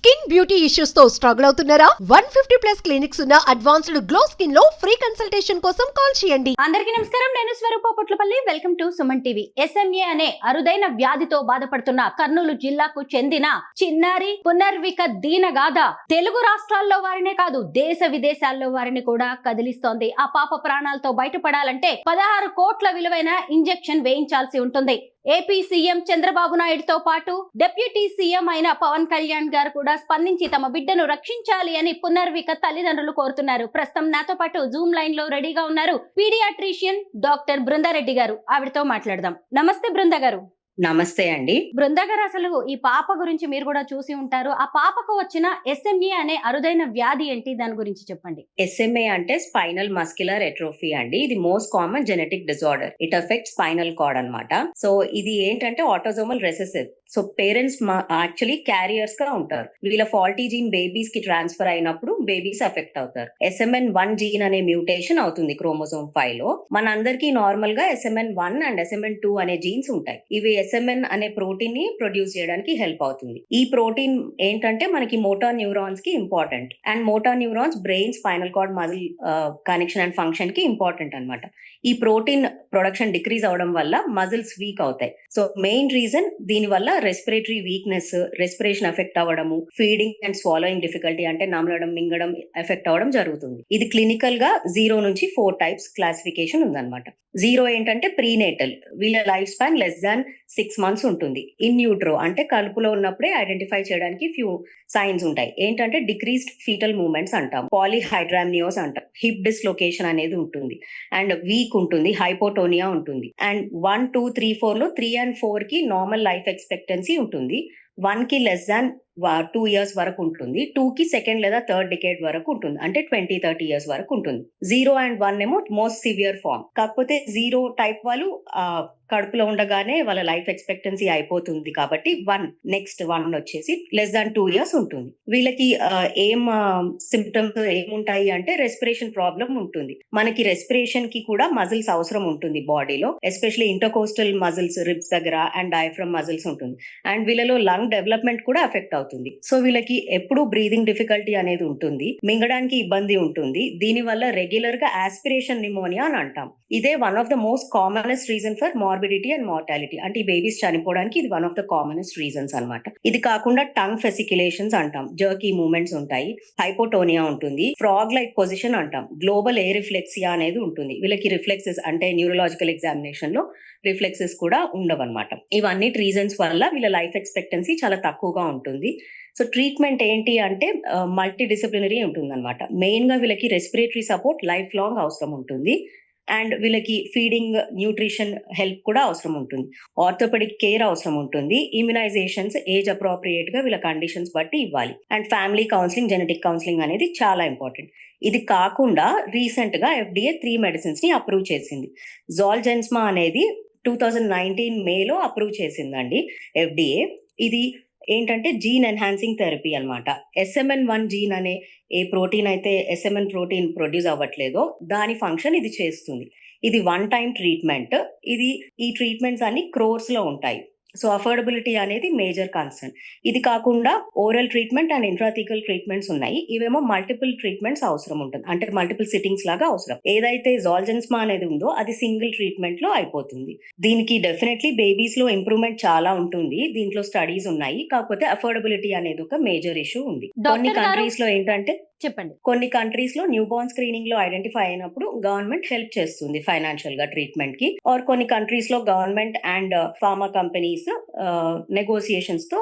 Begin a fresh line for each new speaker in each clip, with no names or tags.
Skin beauty issues తో struggle అవుతున్నారా? 150+ clinics ఉన్న అడ్వాన్స్డ్ గ్లో స్కిన్ లో ఫ్రీ కన్సల్టేషన్ కోసం కాల్ చేయండి.
అందరికీ నమస్కారం. నేను Swaroopa Potlapalli. Welcome to Suman TV. SMA అనే అరుదైన వ్యాధితో బాధపడుతున్న కర్నూలు జిల్లాకు చెందిన చిన్నారి పునర్విక దీనగాథ తెలుగు రాష్ట్రాల్లో వారినే కాదు దేశ విదేశాల్లో వారిని కూడా కదిలిస్తోంది. ఆ పాప ప్రాణాలతో బయటపడాలంటే 16 కోట్ల విలువైన ఇంజెక్షన్ వేయించాల్సి ఉంటుంది. ఏపీ సీఎం చంద్రబాబు నాయుడుతో పాటు డిప్యూటీ సీఎం అయిన పవన్ కళ్యాణ్ గారు కూడా స్పందించి తమ బిడ్డను రక్షించాలి అని పునర్విక తల్లిదండ్రులు కోరుతున్నారు. ప్రస్తుతం నాతో పాటు జూమ్ లైన్ లో రెడీగా ఉన్నారు పీడియాట్రిషియన్ డాక్టర్ బృందారెడ్డి గారు. ఆవిడతో మాట్లాడదాం. నమస్తే బృంద గారు.
నమస్తే అండి.
బృంద గారు, అసలు ఈ పాప గురించి మీరు కూడా చూసి ఉంటారు. ఆ పాపకు వచ్చిన SMA అనే అరుదైన వ్యాధి ఏంటి, దాని గురించి చెప్పండి.
SMA అంటే స్పైనల్ మస్క్యులర్ ఎట్రోఫీ అండి. ఇది most common genetic disorder. It affect spinal cord అన్నమాట. సో ఇది ఏంటంటే autosomal recessive. So parents actually carriers గా ఉంటారు. వీళ్ళ ఫాల్టీ జీన్ బేబీస్ కి ట్రాన్స్ఫర్ అయినప్పుడు బేబీస్ ఎఫెక్ట్ అవుతారు. SMN1 జీన్ అనే మ్యూటేషన్ అవుతుంది క్రోమోజోమ్ 5 లో. మన అందరికి నార్మల్ గా SMN1 అండ్ SMN2 అనే జీన్స్ ఉంటాయి. ఇవి SMN అనే ప్రోటీన్ ని ప్రొడ్యూస్ చేయడానికి హెల్ప్ అవుతుంది. ఈ ప్రోటీన్ ఏంటంటే మనకి మోటార్ న్యూరాన్స్ కి important. And motor neurons brain, spinal cord, muscle connection and function కి ఇంపార్టెంట్ అన్నమాట. ఈ ప్రోటీన్ ప్రొడక్షన్ డిక్రీజ్ అవడం వల్ల మజిల్స్ వీక్ అవుతాయి. సో మెయిన్ రీజన్ దీని వల్ల రెస్పిరేటరీ వీక్నెస్, రెస్పిరేషన్ ఎఫెక్ట్ అవ్వడము, ఫీడింగ్ అండ్ స్వాలోయింగ్ డిఫికల్టీ అంటే నమలడం, మింగడం ఎఫెక్ట్ అవ్వడం జరుగుతుంది. ఇది క్లినికల్ గా 0 నుంచి 4 టైప్స్ క్లాసిఫికేషన్ ఉందన్నమాట. 0 ఏంటంటే ప్రీనేటల్, వీళ్ళ life span less than 6 months ఉంటుంది. ఇన్ యూట్రో అంటే కడుపులో ఉన్నప్పుడే ఐడెంటిఫై చేయడానికి ఫ్యూ సైన్స్ ఉంటాయి. ఏంటంటే డిక్రీస్డ్ ఫీటల్ మూవ్మెంట్స్ అంటాం, పాలీహైడ్రామ్నియోస్ అంటాం, హిప్ డిస్లొకేషన్ అనేది ఉంటుంది, అండ్ వీక్ ఉంటుంది, హైపోటోనియా ఉంటుంది. అండ్ 1, 2, 3, 4 లో 3 and 4 కి నార్మల్ లైఫ్ ఎక్స్పెక్టెన్సీ ఉంటుంది. 1 కి లెస్ దాన్ 2 years వరకు ఉంటుంది. 2 కి సెకండ్ లేదా థర్డ్ డికేడ్ వరకు ఉంటుంది, అంటే 20-30 years వరకు ఉంటుంది. 0 and 1 ఏమో మోస్ట్ సివియర్ ఫార్మ్. కాకపోతే 0 టైప్ వాళ్ళు కడుపులో ఉండగానే వాళ్ళ లైఫ్ ఎక్స్పెక్టెన్సీ అయిపోతుంది కాబట్టి నెక్స్ట్ 1 వచ్చేసి లెస్ దాన్ 2 years ఉంటుంది. వీళ్ళకి ఏం సిమ్టమ్స్ ఏముంటాయి అంటే రెస్పిరేషన్ ప్రాబ్లం ఉంటుంది. మనకి రెస్పిరేషన్ కి కూడా మజిల్స్ అవసరం ఉంటుంది బాడీలో, ఎస్పెషల్లీ ఇంటర్కోస్టల్ మజిల్స్ రిబ్స్ దగ్గర అండ్ డయాఫ్రమ్ మజిల్స్ ఉంటుంది. అండ్ వీళ్ళలో లంగ్ డెవలప్మెంట్ కూడా ఎఫెక్ట్ అవుతుంది. సో వీళ్ళకి ఎప్పుడు బ్రీదింగ్ డిఫికల్టీ అనేది ఉంటుంది, మింగడానికి ఇబ్బంది ఉంటుంది. దీని వల్ల రెగ్యులర్ గా ఆస్పిరేషన్ నిమోనియా అని అంటాం. ఇదే one of the most commonest reason for morbidity and mortality. అంటే ఈ బేబీస్ చనిపోవడానికి ఇది one of the commonest reasons అన్నమాట. ఇది కాకుండా టంగ్ ఫెసిక్యులేషన్స్ అంటాం, జర్కీ మూవ్మెంట్స్ ఉంటాయి, హైపోటోనియా ఉంటుంది, ఫ్రాగ్ లైక్ పొజిషన్ అంటాం, గ్లోబల్ ఎయిర్ రిఫ్లెక్సియా అనేది ఉంటుంది. వీళ్ళకి రిఫ్లెక్సెస్ అంటే న్యూరలాజికల్ ఎగ్జామినేషన్ లో రిఫ్లెక్సెస్ కూడా ఉండవన్నమాట. ఇవన్నీ రీజన్స్ వల్ల వీళ్ళ లైఫ్ ఎక్స్పెక్టెన్సీ చాలా తక్కువగా ఉంటుంది. సో ట్రీట్మెంట్ ఏంటి అంటే మల్టీ డిసిప్లినరీ ఉంటుంది అనమాట. మెయిన్ గా వీళ్ళకి రెస్పిరేటరీ సపోర్ట్ లైఫ్ లాంగ్ అవసరం ఉంటుంది. అండ్ వీళ్ళకి ఫీడింగ్, న్యూట్రిషన్ హెల్ప్ కూడా అవసరం ఉంటుంది. ఆర్థోపెడిక్ కేర్ అవసరం ఉంటుంది. ఇమ్యునైజేషన్స్ ఏజ్ అప్రోప్రియేట్ గా వీళ్ళ కండిషన్స్ బట్టి ఇవ్వాలి. And family counselling, genetic counselling అనేది చాలా ఇంపార్టెంట్. ఇది కాకుండా రీసెంట్ గా FDA 3 మెడిసిన్స్ ని అప్రూవ్ చేసింది. జోల్జెన్స్మా అనేది 2019 మేలో అప్రూవ్ చేసిందండి FDA. ఇది ఏంటంటే జీన్ ఎన్హాన్సింగ్ థెరపీ అన్నమాట. SMN1 జీన్ అనే ఏ ప్రోటీన్ అయితే SMN ప్రోటీన్ ప్రొడ్యూస్ అవ్వట్లేదో దాని ఫంక్షన్ ఇది చేస్తుంది. ఇది 1 time ట్రీట్మెంట్. ఈ ట్రీట్మెంట్స్ అన్ని క్రోర్స్ లో ఉంటాయి. సో అఫోర్డబిలిటీ అనేది మేజర్ కన్సర్న్. ఇది కాకుండా ఓరల్ ట్రీట్మెంట్ అండ్ ఇంట్రాథికల్ ట్రీట్మెంట్స్ ఉన్నాయి. ఇవేమో మల్టిపుల్ ట్రీట్మెంట్స్ అవసరం ఉంటుంది, అంటే మల్టిపుల్ సిట్టింగ్స్ లాగా అవసరం. ఏదైతే జోల్జెన్స్మా అనేది ఉందో అది సింగిల్ ట్రీట్మెంట్ లో అయిపోతుంది. దీనికి డెఫినెట్లీ బేబీస్ లో ఇంప్రూవ్మెంట్ చాలా ఉంటుంది. దీంట్లో స్టడీస్ ఉన్నాయి. కాకపోతే అఫోర్డబిలిటీ అనేది ఒక మేజర్ ఇష్యూ ఉంది. కొన్ని కంట్రీస్ లో ఏంటంటే
చెప్పండి.
కొన్ని కంట్రీస్ లో న్యూ బోర్న్ స్క్రీనింగ్ లో ఐడెంటిఫై అయినప్పుడు గవర్నమెంట్ హెల్ప్ చేస్తుంది ఫైనాన్షియల్ గా ట్రీట్మెంట్ కి. ఆర్ కొన్ని కంట్రీస్ లో government and pharma companies negotiations తో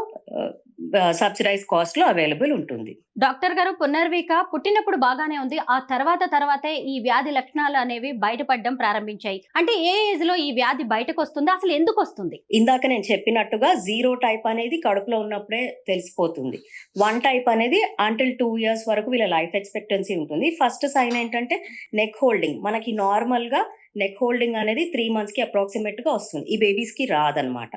సబ్సిడైజ్ కాస్ట్ లో అవైలబుల్ ఉంటుంది.
డాక్టర్ గారు, పునర్విక పుట్టినప్పుడు బాగానే ఉంది. ఆ తర్వాతే ఈ వ్యాధి లక్షణాలు అనేవి బయటపడడం ప్రారంభించాయి. అంటే ఏ ఏజ్ లో ఈ వ్యాధి బయటకు వస్తుంది, అసలు ఎందుకు వస్తుంది?
ఇందాక నేను చెప్పినట్టుగా 0 టైప్ అనేది కడుపులో ఉన్నప్పుడే తెలిసిపోతుంది. 1 టైప్ అనేది అంటిల్ 2 years వరకు వీళ్ళ లైఫ్ ఎక్స్పెక్టెన్సీ ఉంటుంది. ఫస్ట్ సైన్ ఏంటంటే నెక్ హోల్డింగ్. మనకి నార్మల్ గా నెక్ హోల్డింగ్ అనేది 3 months కి అప్రాక్సిమేట్ గా వస్తుంది. ఈ బేబీస్ కి రాదనమాట.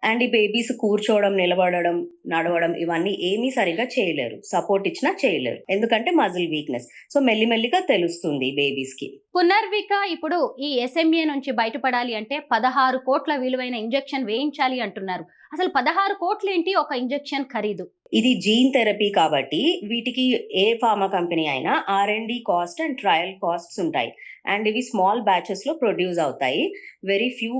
అండ్ ఈ బేబీస్ కూర్చోవడం, నిలబడడం, నడవడం ఇవన్నీ ఏమీ సరిగా చేయలేరు. సపోర్ట్ ఇచ్చినా చేయలేరు, ఎందుకంటే మజిల్ వీక్నెస్. సో మెల్లిమెల్లిగా తెలుస్తుంది బేబీస్ కి.
పునర్విక ఇప్పుడు ఈ SMA నుంచి బయటపడాలి అంటే 16 కోట్ల విలువైన ఇంజెక్షన్ వేయించాలి అంటున్నారు. అసలు 16 కోట్లు ఏంటి ఒక ఇంజెక్షన్ ఖరీదు?
ఇది జీన్ థెరపీ కాబట్టి వీటికి ఏ ఫార్మా కంపెనీ అయినా R&D cost and trial costs ఉంటాయి. అండ్ ఇవి స్మాల్ బ్యాచెస్ లో ప్రొడ్యూస్ అవుతాయి. వెరీ ఫ్యూ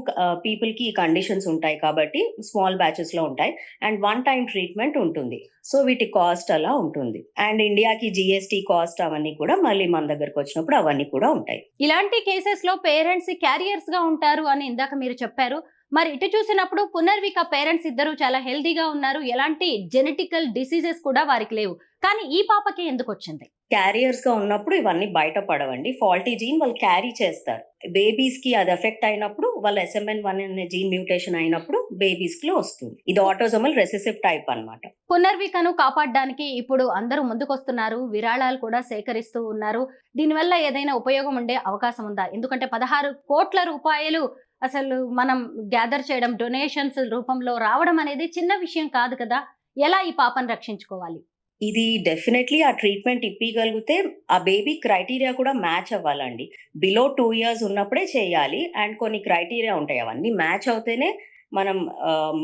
పీపుల్ కి ఈ కండిషన్స్ ఉంటాయి కాబట్టి స్మాల్ బ్యాచెస్ లో ఉంటాయి. అండ్ వన్ టైం ట్రీట్మెంట్ ఉంటుంది. సో వీటి కాస్ట్ అలా ఉంటుంది. అండ్ ఇండియాకి GST కాస్ట్ అవన్నీ కూడా మళ్ళీ మన దగ్గరకు వచ్చినప్పుడు అవన్నీ కూడా ఉంటాయి.
ఇలాంటి కేసెస్ లో పేరెంట్స్ క్యారియర్స్ గా ఉంటారు అని ఇందాక మీరు చెప్పారు. మరి ఇటు చూసినప్పుడు పునర్విక పేరెంట్స్ ఇద్దరు చాలా హెల్దీగా ఉన్నారు, ఎలాంటి జెనెటికల్ డిసీజెస్ కూడా వారికి లేవు, కానీ ఈ పాపకి ఎందుకు వచ్చింది?
క్యారియర్స్ గా ఉన్నప్పుడు ఇవన్నీ బయటపడవండి. ఫాల్టీ జీన్ వాళ్ళు క్యారీ చేస్తారు. బేబీస్ కి అది ఎఫెక్ట్ అయినప్పుడు వాళ్ళ SMN1 అనే జీన్ మ్యూటేషన్ అయినప్పుడు బేబీస్ లో వస్తుంది. ఇది ఆటోజోమల్ రెసెసివ్ టైప్ అన్నమాట.
పునర్వికను కాపాడడానికి ఇప్పుడు అందరూ ముందుకొస్తున్నారు, విరాళాలు కూడా సేకరిస్తూ ఉన్నారు. దీనివల్ల ఏదైనా ఉపయోగం ఉండే అవకాశం ఉందా? ఎందుకంటే 16 కోట్ల రూపాయలు అసలు మనం గ్యాదర్ చేయడం, డొనేషన్స్ రూపంలో రావడం అనేది చిన్న విషయం కాదు కదా. ఎలా ఈ పాపను రక్షించుకోవాలి?
ఇది డెఫినెట్లీ ఆ ట్రీట్మెంట్ ఇప్పగలిగితే ఆ బేబీ క్రైటీరియా కూడా మ్యాచ్ అవ్వాలండి. బిలో 2 years ఉన్నప్పుడే చేయాలి. అండ్ కొన్ని క్రైటీరియా ఉంటాయి, అవన్నీ మ్యాచ్ అవుతేనే మనం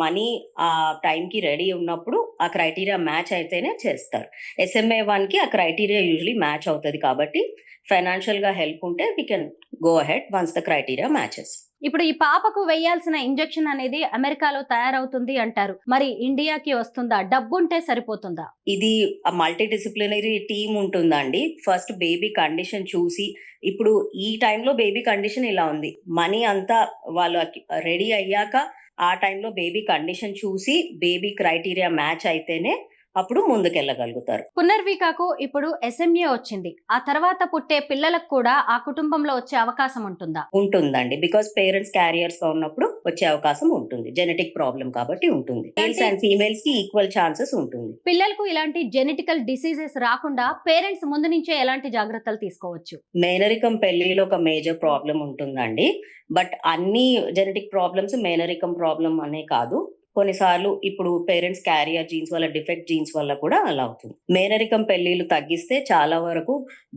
మనీ ఆ టైంకి రెడీ ఉన్నప్పుడు ఆ క్రైటీరియా మ్యాచ్ అయితేనే చేస్తారు. SMA1 కి ఆ క్రైటీరియా యూజువలీ మ్యాచ్ అవుతుంది కాబట్టి ఫైనాన్షియల్ గా హెల్ప్ ఉంటే we can go ahead once the criteria matches.
ఇప్పుడు ఈ పాపకు వేయాల్సిన ఇంజెక్షన్ అనేది అమెరికాలో తయారవుతుంది అంటారు, మరి ఇండియాకి వస్తుందా? డబ్బుంటే సరిపోతుందా?
ఇది మల్టీ డిసిప్లినరీ టీమ్ ఉంటుందండి. ఫస్ట్ బేబీ కండిషన్ చూసి, ఇప్పుడు ఈ టైంలో బేబీ కండిషన్ ఇలా ఉంది, మనీ అంతా వాళ్ళు రెడీ అయ్యాక ఆ టైంలో బేబీ కండిషన్ చూసి బేబీ క్రైటీరియా మ్యాచ్ అయితేనే అప్పుడు ముందుకెళ్ళగలుగుతారు.
పునర్వికకు ఇప్పుడు SMA వచ్చింది, ఆ తర్వాత పుట్టే పిల్లలకు కూడా ఆ కుటుంబంలో వచ్చే అవకాశం ఉంటుందా?
ఉంటుందండి. బికాస్ పేరెంట్స్ క్యారియర్స్ గా ఉన్నప్పుడు వచ్చే అవకాశం ఉంటుంది. జెనెటిక్ ప్రాబ్లం కాబట్టి ఉంటుంది. మేల్స్ అండ్ ఫీమేల్స్ కి ఈక్వల్ ఛాన్సెస్ ఉంటుంది.
పిల్లలకు ఇలాంటి జెనెటికల్ డిసీజెస్ రాకుండా పేరెంట్స్ ముందు నుంచే ఎలాంటి జాగ్రత్తలు తీసుకోవచ్చు?
మేనరికం పెళ్లిలో ఒక మేజర్ ప్రాబ్లం ఉంటుందండి. బట్ అన్ని జెనెటిక్ ప్రాబ్లమ్స్ మేనరికం ప్రాబ్లం అనే కాదు. కొన్నిసార్లు ఇప్పుడు పేరెంట్స్ క్యారియర్ జీన్స్ వల్ల, డిఫెక్ట్ జీన్స్ వల్ల కూడా అలా అవుతుంది. మేనరికం పెళ్లిలు తగ్గిస్తే చాలా వరకు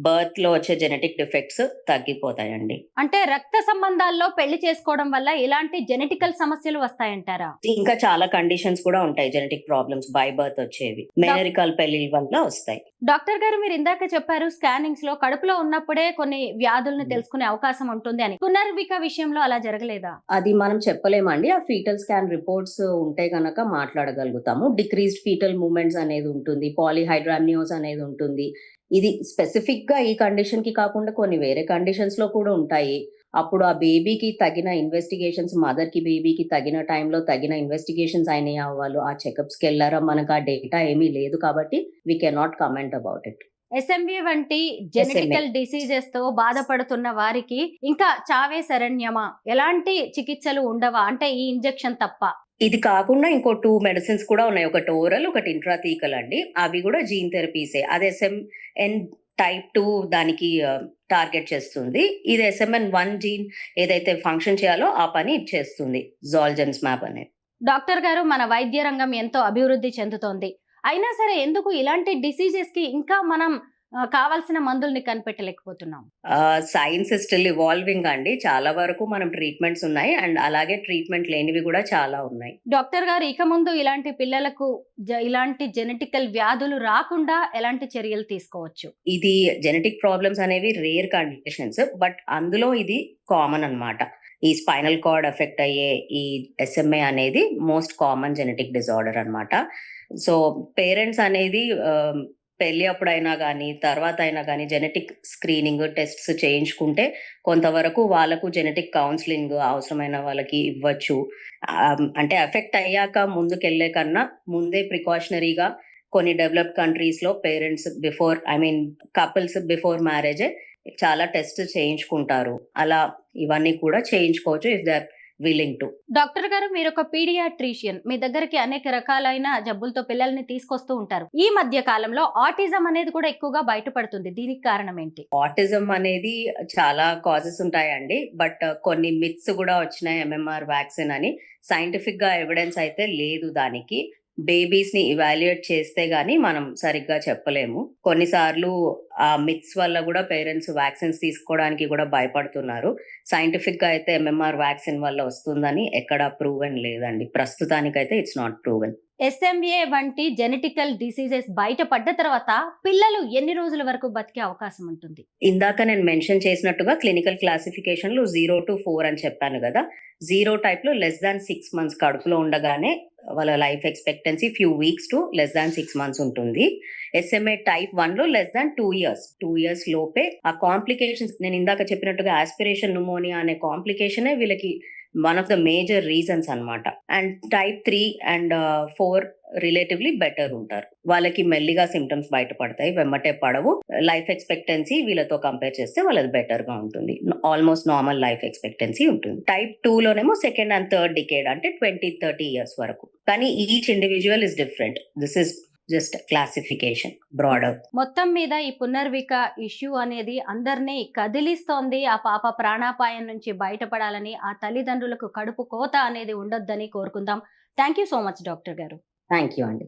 బర్త్ లో వచ్చే జెనెటిక్ డిఫెక్ట్స్ తగ్గిపోతాయండి.
అంటే రక్త సంబంధాల్లో పెళ్లి చేసుకోవడం వల్ల ఇలాంటి జెనెటికల్ సమస్యలు వస్తాయంటారా?
ఇంకా చాలా కండిషన్స్ కూడా ఉంటాయి జెనెటిక్ ప్రాబ్లమ్స్ బై బర్త్ వచ్చేవి, మేనరికల్ పెళ్లిల వల్ల వస్తాయి.
డాక్టర్ గారు, మీరు ఇందాక చెప్పారు స్కానింగ్స్ లో కడుపులో ఉన్నప్పుడే కొన్ని వ్యాధులను తెలుసుకునే అవకాశం ఉంటుంది అని. పునర్విక విషయంలో అలా జరగలేదా?
అది మనం చెప్పలేమండి. ఆ ఫీటల్ స్కాన్ రిపోర్ట్స్ ఉంటే గనక మాట్లాడగలుగుతాము. డిక్రీజ్డ్ ఫీటల్ మూవ్మెంట్స్ అనేది ఉంటుంది, పాలీహైడ్రామ్నియోస్ అనేది ఉంటుంది. ఇది స్పెసిఫిక్ గా ఈ కండిషన్ కి కాకుండా కొన్ని వేరే కండిషన్స్ లో కూడా ఉంటాయి. అప్పుడు ఆ బేబీకి తగిన ఇన్వెస్టిగేషన్స్, మదర్ కి బేబీకి తగిన టైంలో తగిన ఇన్వెస్టిగేషన్స్ అయినాయా, వాళ్ళు ఆ చెకప్స్ కి వెళ్ళారా, మనకు ఆ డేటా ఏమీ లేదు కాబట్టి we cannot comment about it.
SMA వంటి జెనెటికల్ డిసీజెస్ తో బాధపడుతున్న వారికి ఇంకా చావే శరణ్యమా? ఎలాంటి చికిత్సలు ఉండవా? అంటే ఈ ఇంజెక్షన్ తప్ప?
ఇది కాకుండా ఇంకో 2 మెడిసిన్స్ కూడా ఉన్నాయి. ఒకటి ఓరల్, ఒకటి ఇంట్రాథీకల్ అండి. అవి కూడా జీన్ థెరపీసే. అది SMN type 2 దానికి టార్గెట్ చేస్తుంది. ఇది SMN1 జీన్ ఏదైతే ఫంక్షన్ చేయాలో ఆ పని ఇది చేస్తుంది, జోల్జెన్స్మాబ్ అనేది.
డాక్టర్ గారు, మన వైద్య రంగం ఎంతో అభివృద్ధి చెందుతోంది, అయినా సరే ఎందుకు ఇలాంటి డిసీజెస్ కి ఇంకా మనం కావాల్సిన మందుల్ని కనిపెట్టలేకపోతున్నాం?
సైన్స్ స్టిల్ ఇవాల్వింగ్ అండి. చాలా వరకు మనం ట్రీట్మెంట్స్ ఉన్నాయి, అండ్ అలాగే ట్రీట్మెంట్ లేనివి కూడా చాలా ఉన్నాయి.
డాక్టర్ గారు, ఇక ముందు ఇలాంటి పిల్లలకు ఇలాంటి జెనెటికల్ వ్యాధులు రాకుండా ఎలాంటి చర్యలు తీసుకోవచ్చు?
ఇది జెనెటిక్ ప్రాబ్లమ్స్ అనేవి రేర్ కండిషన్స్, బట్ అందులో ఇది కామన్ అన్నమాట. ఈ స్పైనల్ కార్డ్ ఎఫెక్ట్ అయ్యే ఈ SMA అనేది మోస్ట్ కామన్ జెనెటిక్ డిజార్డర్ అన్నమాట. సో పేరెంట్స్ అనేది పెళ్లి అప్పుడైనా కానీ తర్వాత అయినా కానీ జెనెటిక్ స్క్రీనింగ్ టెస్ట్స్ చేయించుకుంటే కొంతవరకు వాళ్ళకు జెనెటిక్ కౌన్సిలింగ్ అవసరమైన వాళ్ళకి ఇవ్వచ్చు. అంటే ఎఫెక్ట్ అయ్యాక ముందుకెళ్లే కన్నా ముందే ప్రికాషనరీగా కొన్ని డెవలప్డ్ కంట్రీస్ లో పేరెంట్స్ కపుల్స్ బిఫోర్ మ్యారేజ్ చాలా టెస్ట్ చేయించుకుంటారు. అలా ఇవన్నీ కూడా చేయించుకోవచ్చు if they are willing to.
Doctor గారు, మీరు ఒక పీడియాట్రిషియన్, మీ దగ్గరికి అనేక రకాలైన జబ్బులతో పిల్లల్ని తీసుకొస్తూ ఉంటారు. ఈ మధ్య కాలంలో ఆటిజం అనేది కూడా ఎక్కువగా బయటపడుతుంది, దీనికి కారణం ఏంటి?
ఆటిజం అనేది చాలా కాజెస్ ఉంటాయండి, బట్ కొన్ని మిత్స్ కూడా వచ్చినాయి. MMR వ్యాక్సిన్ అని సైంటిఫిక్ గా ఎవిడెన్స్ అయితే లేదు దానికి. బేబీస్ ని ఇవాల్యుయేట్ చేస్తే గానీ మనం సరిగ్గా చెప్పలేము. కొన్నిసార్లు ఆ మిత్స్ వల్ల కూడా పేరెంట్స్ వ్యాక్సిన్స్ తీసుకోవడానికి కూడా భయపడుతున్నారు. సైంటిఫిక్ గా అయితే MMR వ్యాక్సిన్ వల్ల వస్తుందని ఎక్కడా ప్రూవెన్ లేదండి. ప్రస్తుతానికైతే ఇట్స్ నాట్ ప్రూవెన్.
SMA వంటి జెనెటికల్ డిసీజెస్ బయటపడ్డ తర్వాత పిల్లలు ఎన్ని రోజుల వరకు బతికే అవకాశం ఉంటుంది?
ఇందాక నేను మెన్షన్ చేసినట్టుగా క్లినికల్ క్లాసిఫికేషన్ లో 0 to 4 అని చెప్పాను కదా. 0 టైప్ లో less than 6 months కడుపులో ఉండగానే వాళ్ళ life expectancy few weeks to less than 6 months ఉంటుంది. SMA టైప్ 1 లో less than 2 years. 2 years లోపే ఆ కాంప్లికేషన్స్ నేను ఇందాక చెప్పినట్టుగా ఆస్పిరేషన్ న్యూమోనియా అనే కాంప్లికేషనే వీళ్ళకి one of the major reasons అన్నమాట. And type 3 and 4 relatively better ఉంటారు. వాళ్ళకి మెల్లిగా సిమ్టమ్స్ బయటపడతాయి, వెమ్మటే పడవు. లైఫ్ ఎక్స్పెక్టెన్సీ వీళ్ళతో కంపేర్ చేస్తే వాళ్ళది బెటర్ గా ఉంటుంది. ఆల్మోస్ట్ నార్మల్ లైఫ్ ఎక్స్పెక్టెన్సీ ఉంటుంది. టైప్ 2 లోనేమో సెకండ్ అండ్ థర్డ్ డికేడ్ అంటే 20-30 years వరకు. కానీ each individual is different. This is just classification broader.
మొత్తం మీద ఈ పునర్విక ఇష్యూ అనేది అందరినీ కదిలిస్తోంది. ఆ పాప ప్రాణాపాయం నుంచి బయటపడాలని, ఆ తల్లిదండ్రులకు కడుపు కోత అనేది ఉండొద్దని కోరుకుందాం. Thank you so much doctor గారు.
థ్యాంక్ యూ అండి.